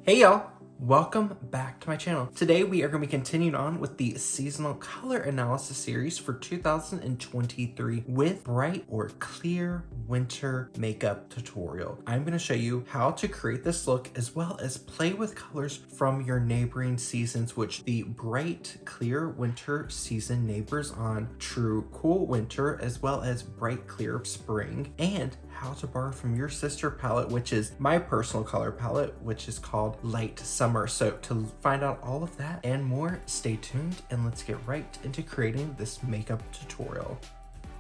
Hey y'all, welcome back to my channel. Today we are going to be continuing on with the seasonal color analysis series for 2023 with bright or clear winter makeup tutorial. I'm going to show you how to create this look as well as play with colors from your neighboring seasons, which the bright clear winter season neighbors on true cool winter as well as bright clear spring, and how to borrow from your sister palette, which is my personal color palette, which is called Light Summer. So to find out all of that and more, stay tuned and let's get right into creating this makeup tutorial.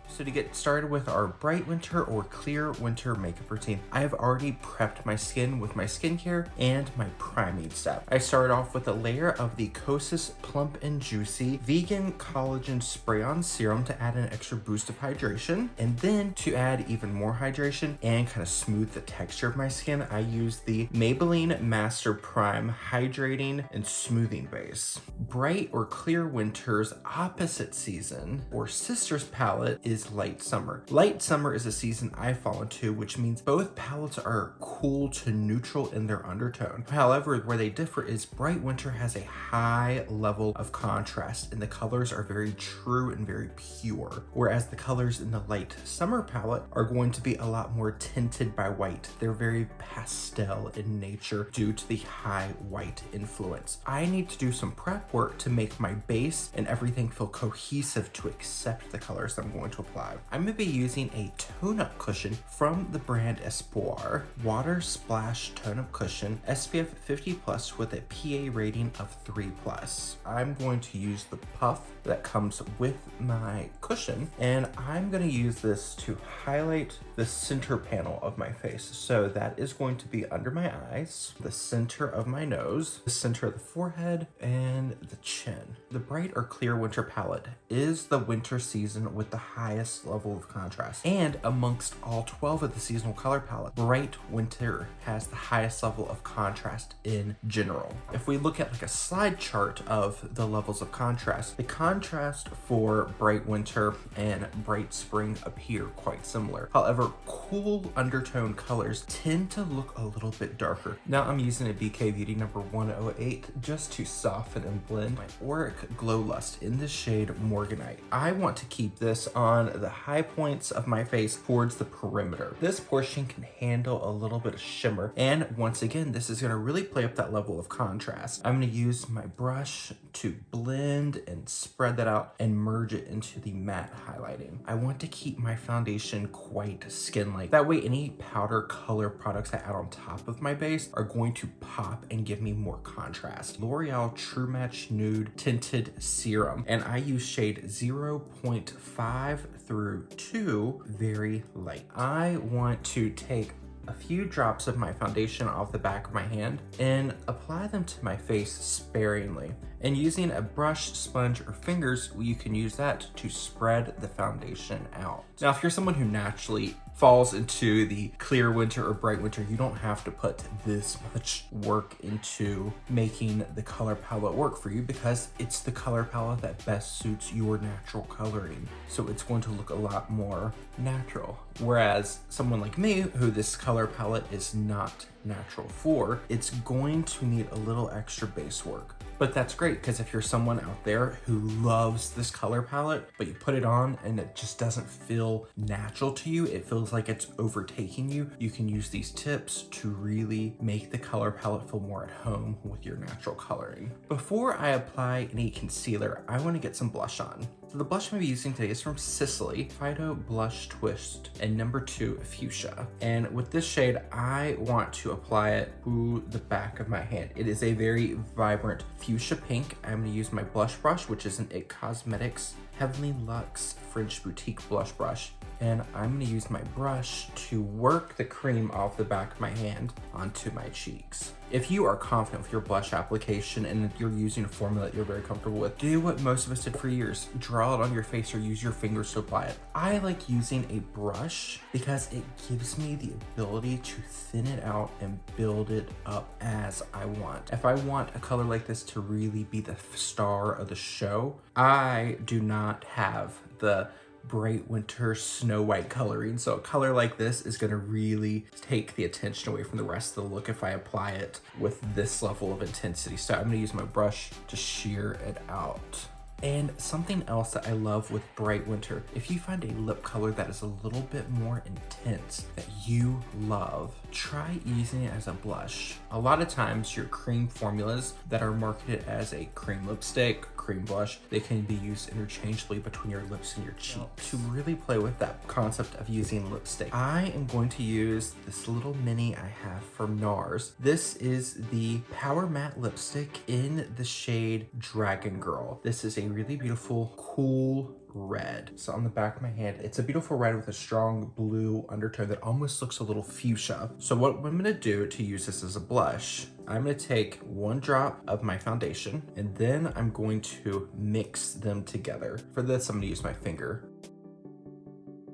So to get started with our bright winter or clear winter makeup routine, I have already prepped my skin with my skincare and my priming step. I started off with a layer of the Kosas Plump and Juicy Vegan Collagen Spray-On Serum to add an extra boost of hydration. And then to add even more hydration and kind of smooth the texture of my skin, I used the Maybelline Master Prime Hydrating and Smoothing Base. Bright or clear winter's opposite season or sister's palette is Light Summer. Light Summer is a season I fall into, which means both palettes are cool to neutral in their undertone. However, where they differ is Bright Winter has a high level of contrast and the colors are very true and very pure, whereas the colors in the Light Summer palette are going to be a lot more tinted by white. They're very pastel in nature due to the high white influence. I need to do some prep work to make my base and everything feel cohesive to accept the colors I'm going to apply. I'm going to be using a tone-up cushion from the brand Espoir, Water Splash Tone-Up Cushion, SPF 50+ with a PA rating of 3+. I'm going to use the puff that comes with my cushion, and I'm going to use this to highlight the center panel of my face. So that is going to be under my eyes, the center of my nose, the center of the forehead, and the chin. The bright or clear winter palette is the winter season with the highest level of contrast. And amongst all 12 of the seasonal color palette, bright winter has the highest level of contrast in general. If we look at like a slide chart of the levels of contrast, the contrast for bright winter and bright spring appear quite similar. However, cool undertone colors tend to look a little bit darker. Now I'm using a BK Beauty number 108 just to soften and blend my Auric Glow Lust in the shade Morganite. I want to keep this on the high points of my face towards the perimeter. This portion can handle a little bit of shimmer, and once again, this is going to really play up that level of contrast. I'm going to use my brush to blend and spread that out and merge it into the matte highlighting. I want to keep my foundation quite skin-like. That way any powder color products I add on top of my base are going to pop and give me more contrast. L'Oreal True Match Nude Tinted Serum, and I use shade 0.5 through 2, very light. I want to take a few drops of my foundation off the back of my hand and apply them to my face sparingly. And using a brush, sponge, or fingers, you can use that to spread the foundation out. Now, if you're someone who naturally falls into the clear winter or bright winter, you don't have to put this much work into making the color palette work for you because it's the color palette that best suits your natural coloring. So it's going to look a lot more natural. Whereas someone like me, who this color palette is not natural for, it's going to need a little extra base work. But that's great because if you're someone out there who loves this color palette, but you put it on and it just doesn't feel natural to you, it feels like it's overtaking you, you can use these tips to really make the color palette feel more at home with your natural coloring. Before I apply any concealer, I want to get some blush on. So the blush I'm going to be using today is from Sicily, Fido Blush Twist, and number 2 Fuchsia. And with this shade, I want to apply it to the back of my hand. It is a very vibrant fuchsia pink. I'm going to use my blush brush, which is an IT Cosmetics Heavenly Luxe French Boutique Blush Brush. And I'm going to use my brush to work the cream off the back of my hand onto my cheeks. If you are confident with your blush application and you're using a formula that you're very comfortable with, do what most of us did for years. Draw it on your face or use your fingers to apply it. I like using a brush because it gives me the ability to thin it out and build it up as I want. If I want a color like this to really be the star of the show, I do not have the bright winter snow white coloring. So a color like this is gonna really take the attention away from the rest of the look if I apply it with this level of intensity. So I'm gonna use my brush to sheer it out. And something else that I love with bright winter, if you find a lip color that is a little bit more intense that you love, try using it as a blush. A lot of times your cream formulas that are marketed as a cream lipstick, cream blush, they can be used interchangeably between your lips and your cheeks. To really play with that concept of using lipstick, I am going to use this little mini I have from NARS. This is the Power Matte Lipstick in the shade Dragon Girl. This is a really beautiful, cool red. So on the back of my hand, it's a beautiful red with a strong blue undertone that almost looks a little fuchsia. So what I'm gonna do to use this as a blush, I'm gonna take 1 drop of my foundation and then I'm going to mix them together. For this, I'm gonna use my finger.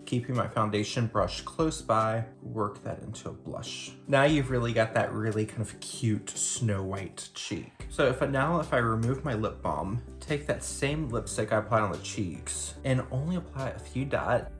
Keeping my foundation brush close by, work that into a blush. Now you've really got that really kind of cute snow white cheek. So if I remove my lip balm, take that same lipstick I applied on the cheeks and only apply a few dots,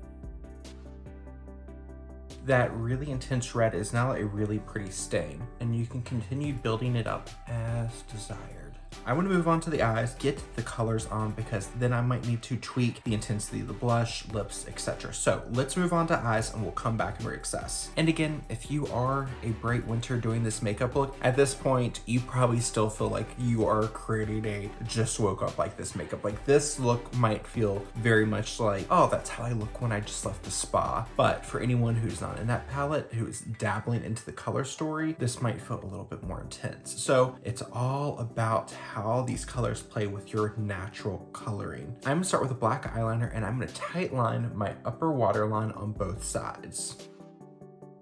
that really intense red is now a really pretty stain, and you can continue building it up as desired. I want to move on to the eyes, get the colors on, because then I might need to tweak the intensity of the blush, lips, etc. So let's move on to eyes and we'll come back and reassess. And again, if you are a bright winter doing this makeup look, at this point, you probably still feel like you are creating a just woke up like this makeup. Like this look might feel very much like, oh, that's how I look when I just left the spa. But for anyone who's not in that palette, who is dabbling into the color story, this might feel a little bit more intense. So it's all about how these colors play with your natural coloring. I'm gonna start with a black eyeliner and I'm gonna tight line my upper waterline on both sides.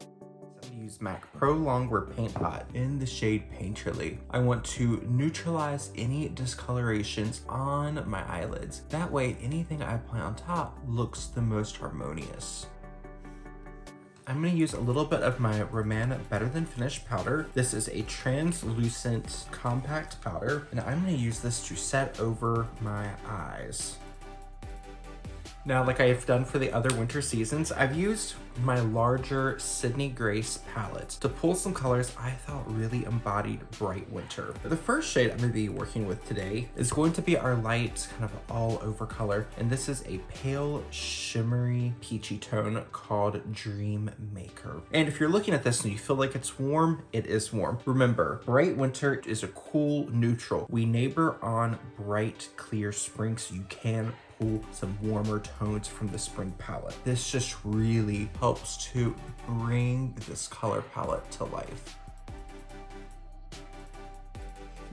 I'm gonna use MAC Pro Longwear Paint Pot in the shade Painterly. I want to neutralize any discolorations on my eyelids. That way, anything I apply on top looks the most harmonious. I'm going to use a little bit of my Roman Better Than Finished powder. This is a translucent compact powder, and I'm going to use this to set over my eyes. Now, like I have done for the other winter seasons, I've used my larger Sydney Grace palette to pull some colors I thought really embodied bright winter. The first shade I'm going to be working with today is going to be our light kind of all over color, and this is a pale shimmery peachy tone called Dream Maker. And if you're looking at this and you feel like it's warm, it is warm. Remember, bright winter is a cool neutral. We neighbor on bright clear spring, so you can pull some warmer tones from the spring palette. This just really helps to bring this color palette to life.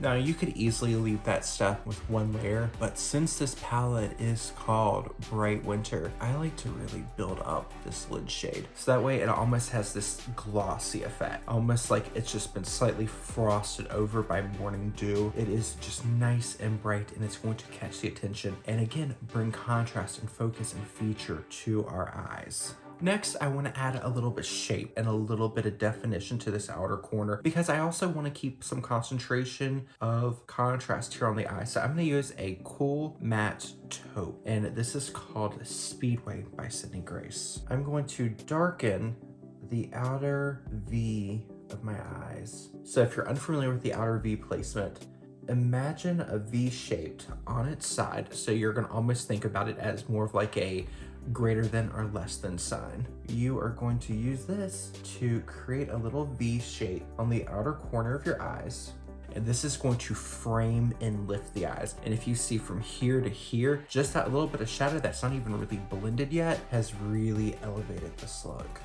Now you could easily leave that step with 1 layer, but since this palette is called Bright Winter, I like to really build up this lid shade. So that way it almost has this glossy effect, almost like it's just been slightly frosted over by morning dew. It is just nice and bright, and it's going to catch the attention and again, bring contrast and focus and feature to our eyes. Next, I want to add a little bit of shape and a little bit of definition to this outer corner because I also want to keep some concentration of contrast here on the eye. So I'm going to use a cool matte taupe, and this is called Speedway by Sydney Grace. I'm going to darken the outer V of my eyes. So if you're unfamiliar with the outer V placement, imagine a V shaped on its side. So you're going to almost think about it as more of like a greater than or less than sign. You are going to use this to create a little V shape on the outer corner of your eyes. And this is going to frame and lift the eyes. And if you see from here to here, just that little bit of shadow that's not even really blended yet has really elevated this look.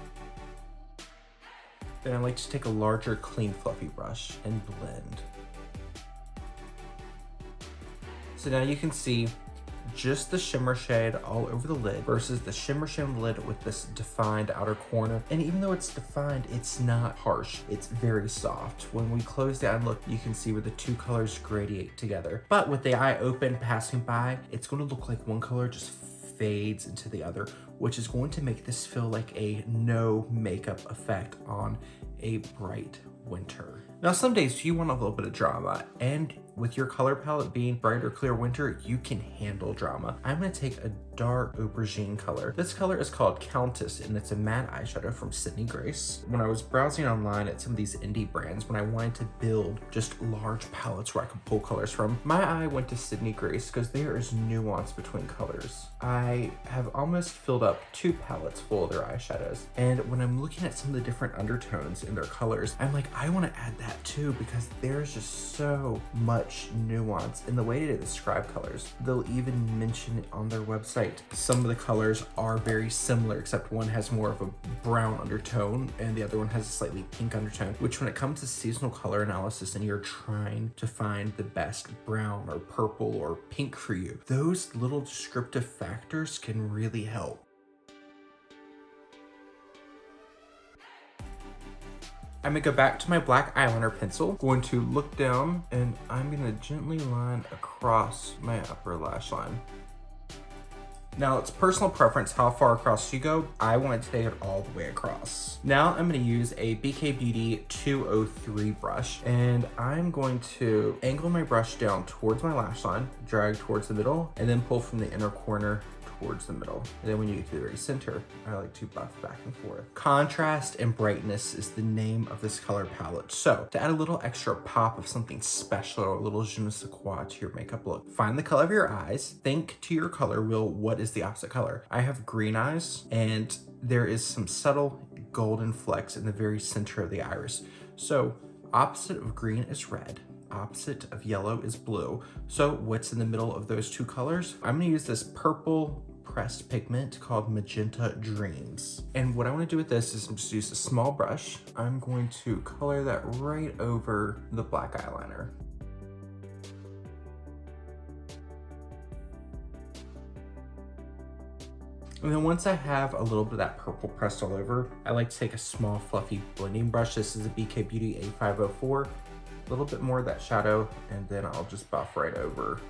Then I like to take a larger, clean, fluffy brush and blend. So now you can see just the shimmer shade all over the lid versus the shimmer shade on the lid with this defined outer corner. And even though it's defined, it's not harsh. It's very soft. When we close the eye and look, you can see where the 2 colors gradiate together. But with the eye open, passing by, it's going to look like one color just fades into the other, which is going to make this feel like a no makeup effect on a bright winter. Now, some days you want a little bit of drama, and with your color palette being bright or clear winter, you can handle drama. I'm gonna take a dark aubergine color. This color is called Countess, and it's a matte eyeshadow from Sydney Grace. When I was browsing online at some of these indie brands, when I wanted to build just large palettes where I could pull colors from, my eye went to Sydney Grace because there is nuance between colors. I have almost filled up 2 palettes full of their eyeshadows, and when I'm looking at some of the different undertones in their colors, I'm like, I want to add that too, because there's just so much nuance in the way they describe colors. They'll even mention it on their website. Some of the colors are very similar, except one has more of a brown undertone and the other one has a slightly pink undertone, which when it comes to seasonal color analysis and you're trying to find the best brown or purple or pink for you, those little descriptive factors can really help. I'm gonna go back to my black eyeliner pencil, going to look down, and I'm gonna gently line across my upper lash line. Now, it's personal preference how far across you go. I want to take it all the way across. Now I'm going to use a BK Beauty 203 brush, and I'm going to angle my brush down towards my lash line, drag towards the middle, and then pull from the inner corner towards the middle. And then when you get to the very center, I like to buff back and forth. Contrast and brightness is the name of this color palette. So to add a little extra pop of something special or a little je ne sais quoi to your makeup look, find the color of your eyes, think to your color wheel, what is the opposite color? I have green eyes, and there is some subtle golden flecks in the very center of the iris. So opposite of green is red. Opposite of yellow is blue. So what's in the middle of those 2 colors? I'm gonna use this purple pressed pigment called Magenta Dreams. And what I wanna do with this is just use a small brush. I'm going to color that right over the black eyeliner. And then once I have a little bit of that purple pressed all over, I like to take a small fluffy blending brush. This is a BK Beauty A504. A little bit more of that shadow, and then I'll just buff right over.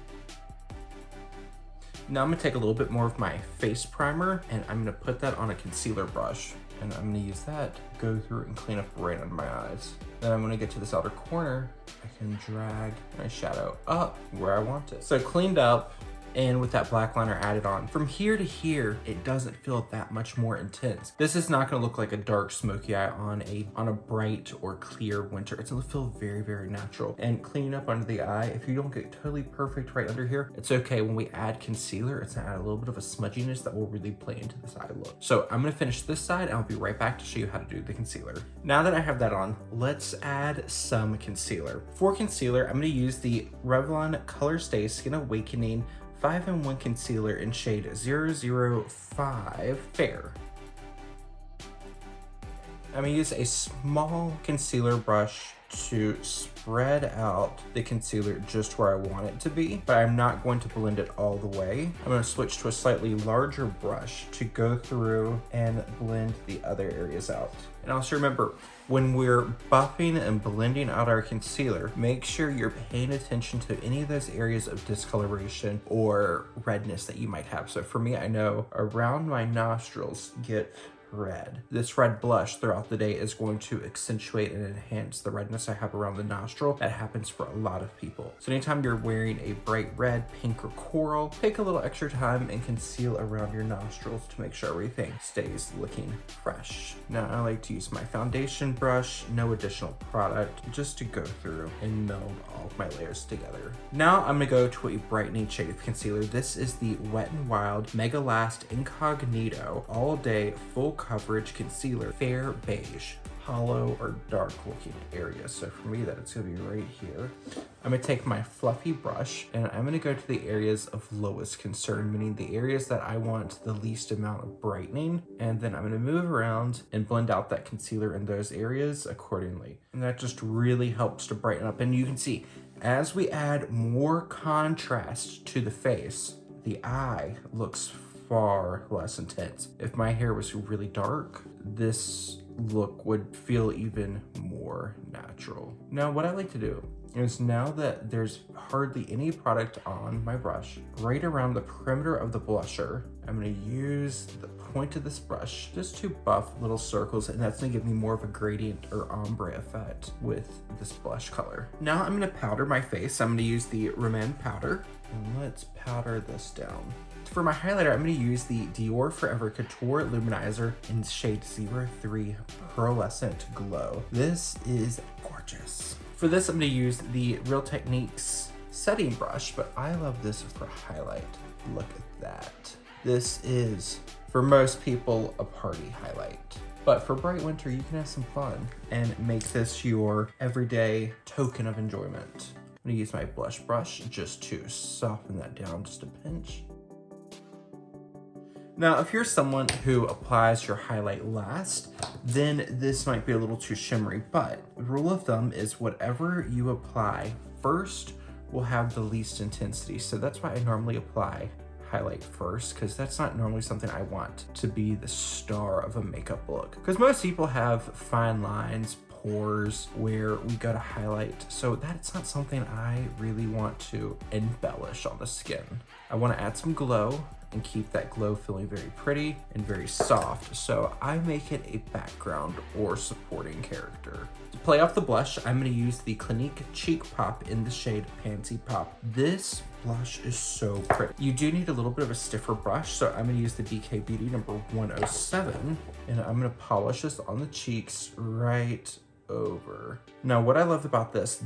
Now I'm gonna take a little bit more of my face primer, and I'm gonna put that on a concealer brush, and I'm gonna use that to go through and clean up right under my eyes. Then I'm gonna get to this outer corner, I can drag my shadow up where I want it. So cleaned up, and with that black liner added on, from here to here, it doesn't feel that much more intense. This is not gonna look like a dark smoky eye on a bright or clear winter. It's gonna feel very, very natural. And cleaning up under the eye, if you don't get totally perfect right under here, it's okay. When we add concealer, it's gonna add a little bit of a smudginess that will really play into this eye look. So I'm gonna finish this side, and I'll be right back to show you how to do the concealer. Now that I have that on, let's add some concealer. For concealer, I'm gonna use the Revlon Color Stay Skin Awakening 5-in-1 concealer in shade 005 Fair. I'm gonna use a small concealer brush to spread out the concealer just where I want it to be, but I'm not going to blend it all the way. I'm gonna switch to a slightly larger brush to go through and blend the other areas out. And also remember, when we're buffing and blending out our concealer, make sure you're paying attention to any of those areas of discoloration or redness that you might have. So for me, I know around my nostrils get red. This red blush throughout the day is going to accentuate and enhance the redness I have around the nostril. That happens for a lot of people. So anytime you're wearing a bright red, pink, or coral, take a little extra time and conceal around your nostrils to make sure everything stays looking fresh. Now I like to use my foundation brush, no additional product, just to go through and meld all of my layers together. Now I'm gonna go to a brightening shade of concealer. This is the Wet n Wild Mega Last Incognito All Day Full Coverage Concealer, Fair Beige, hollow or dark looking area. So for me, that it's gonna be right here. I'm gonna take my fluffy brush, and I'm gonna go to the areas of lowest concern, meaning the areas that I want the least amount of brightening. And then I'm gonna move around and blend out that concealer in those areas accordingly. And that just really helps to brighten up. And you can see, as we add more contrast to the face, the eye looks far less intense. If my hair was really dark, this look would feel even more natural. Now, what I like to do is now that there's hardly any product on my brush, right around the perimeter of the blusher, I'm gonna use the point of this brush just to buff little circles, and that's gonna give me more of a gradient or ombre effect with this blush color. Now I'm gonna powder my face. I'm gonna use the Roman powder, and let's powder this down. For my highlighter, I'm going to use the Dior Forever Couture Luminizer in shade 03 Pearlescent Glow. This is gorgeous. For this, I'm going to use the Real Techniques setting brush, but I love this for highlight. Look at that. This is, for most people, a party highlight. But for bright winter, you can have some fun and make this your everyday token of enjoyment. I'm going to use my blush brush just to soften that down just a pinch. Now, if you're someone who applies your highlight last, then this might be a little too shimmery, but the rule of thumb is whatever you apply first will have the least intensity. So that's why I normally apply highlight first, because that's not normally something I want to be the star of a makeup look. Because most people have fine lines, pores where we go to highlight, so that's not something I really want to embellish on the skin. I want to add some glow and keep that glow feeling very pretty and very soft, so I make it a background or supporting character. To play off the blush, I'm going to use the Clinique Cheek Pop in the shade Pansy Pop. This blush is so pretty. You do need a little bit of a stiffer brush, so I'm going to use the DK Beauty number 107, and I'm going to polish this on the cheeks right over. Now, what I love about this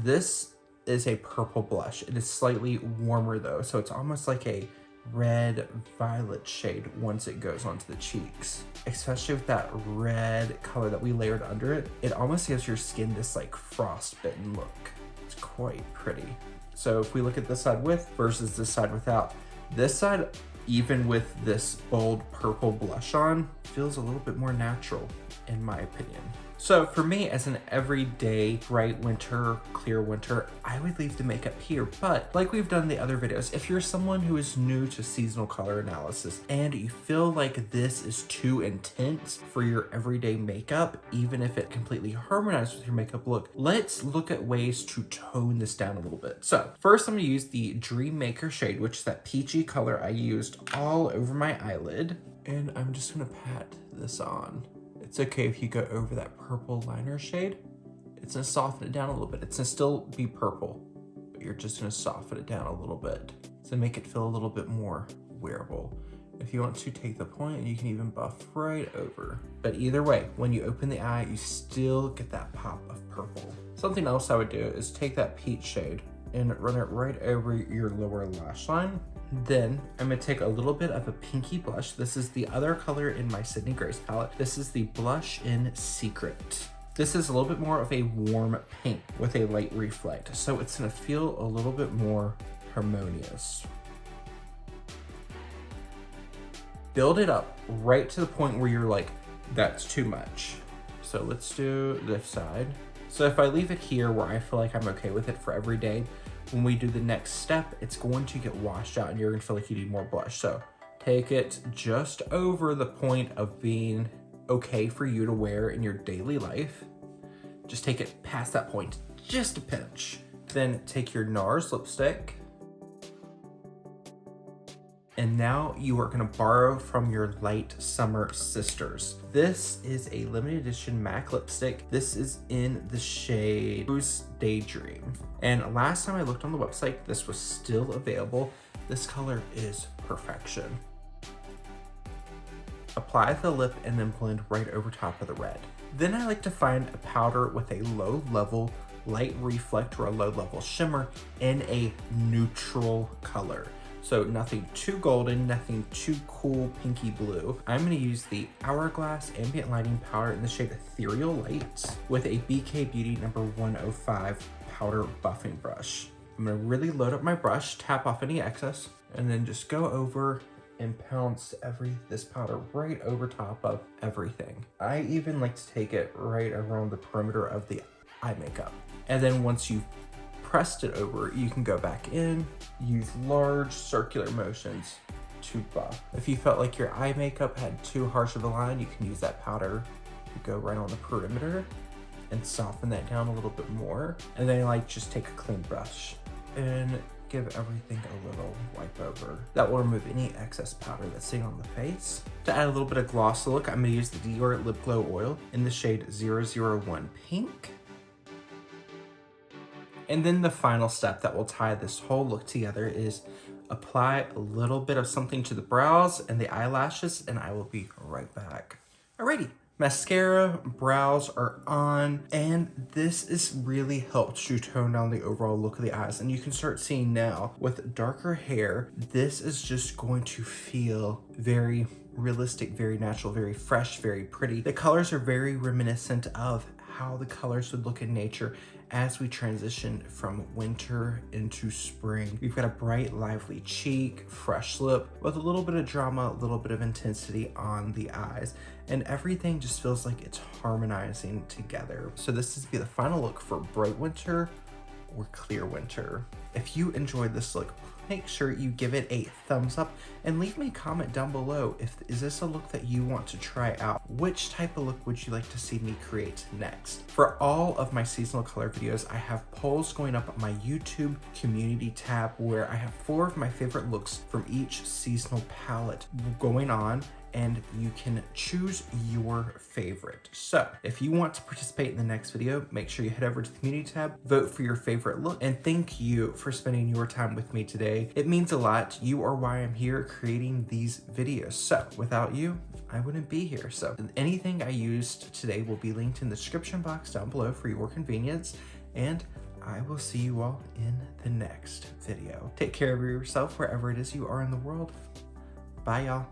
is a purple blush. It is slightly warmer though, so it's almost like a red violet shade once it goes onto the cheeks, especially with that red color that we layered under it. It almost gives your skin this like frostbitten look. It's quite pretty. So if we look at this side with versus this side without, this side, even with this bold purple blush on, feels a little bit more natural in my opinion. So for me, as an everyday bright winter, clear winter, I would leave the makeup here. But like we've done in the other videos, if you're someone who is new to seasonal color analysis and you feel like this is too intense for your everyday makeup, even if it completely harmonizes with your makeup look, let's look at ways to tone this down a little bit. So first I'm gonna use the Dream Maker shade, which is that peachy color I used all over my eyelid. And I'm just gonna pat this on. It's okay if you go over that purple liner shade. It's gonna soften it down a little bit. It's gonna still be purple, but you're just gonna soften it down a little bit to make it feel a little bit more wearable. If you want to take the point, you can even buff right over. But either way, when you open the eye, you still get that pop of purple. Something else I would do is take that peach shade and run it right over your lower lash line. Then I'm gonna take a little bit of a pinky blush. This is the other color in my Sydney Grace palette. This is the Blush in Secret. This is a little bit more of a warm pink with a light reflect, so it's gonna feel a little bit more harmonious. Build it up right to the point where you're like, that's too much. So let's do this side. So if I leave it here where I feel like I'm okay with it for every day, when we do the next step, it's going to get washed out and you're gonna feel like you need more blush. So take it just over the point of being okay for you to wear in your daily life. Just take it past that point, just a pinch. Then take your NARS lipstick. And now you are gonna borrow from your Light Summer Sisters. This is a limited edition MAC lipstick. This is in the shade Rose Daydream. And last time I looked on the website, this was still available. This color is perfection. Apply the lip and then blend right over top of the red. Then I like to find a powder with a low level light reflect or a low level shimmer in a neutral color. So nothing too golden, nothing too cool pinky blue. I'm gonna use the Hourglass Ambient Lighting Powder in the shade Ethereal Light with a BK Beauty number 105 powder buffing brush. I'm gonna really load up my brush, tap off any excess, and then just go over and pounce this powder right over top of everything. I even like to take it right around the perimeter of the eye makeup. And then once you've pressed it over, you can go back in, use large circular motions to buff. If you felt like your eye makeup had too harsh of a line, you can use that powder to go right on the perimeter and soften that down a little bit more. And then I like just take a clean brush and give everything a little wipe over. That will remove any excess powder that's sitting on the face. To add a little bit of gloss look, I'm gonna use the Dior Lip Glow Oil in the shade 001 Pink. And then the final step that will tie this whole look together is apply a little bit of something to the brows and the eyelashes, and I will be right back. Alrighty. Mascara, brows are on, and this is really helped to tone down the overall look of the eyes. And you can start seeing now with darker hair, this is just going to feel very realistic, very natural, very fresh, very pretty. The colors are very reminiscent of how the colors would look in nature as we transition from winter into spring. We've got a bright, lively cheek, fresh lip with a little bit of drama, a little bit of intensity on the eyes, and everything just feels like it's harmonizing together. So this is the final look for bright winter or clear winter. If you enjoyed this look, make sure you give it a thumbs up and leave me a comment down below. Is this a look that you want to try out? Which type of look would you like to see me create next? For all of my seasonal color videos, I have polls going up on my YouTube community tab where I have 4 of my favorite looks from each seasonal palette going on, and you can choose your favorite. So if you want to participate in the next video, make sure you head over to the community tab, vote for your favorite look, and thank you for spending your time with me today. It means a lot. You are why I'm here creating these videos. So without you, I wouldn't be here. So anything I used today will be linked in the description box down below for your convenience, and I will see you all in the next video. Take care of yourself wherever it is you are in the world. Bye, y'all.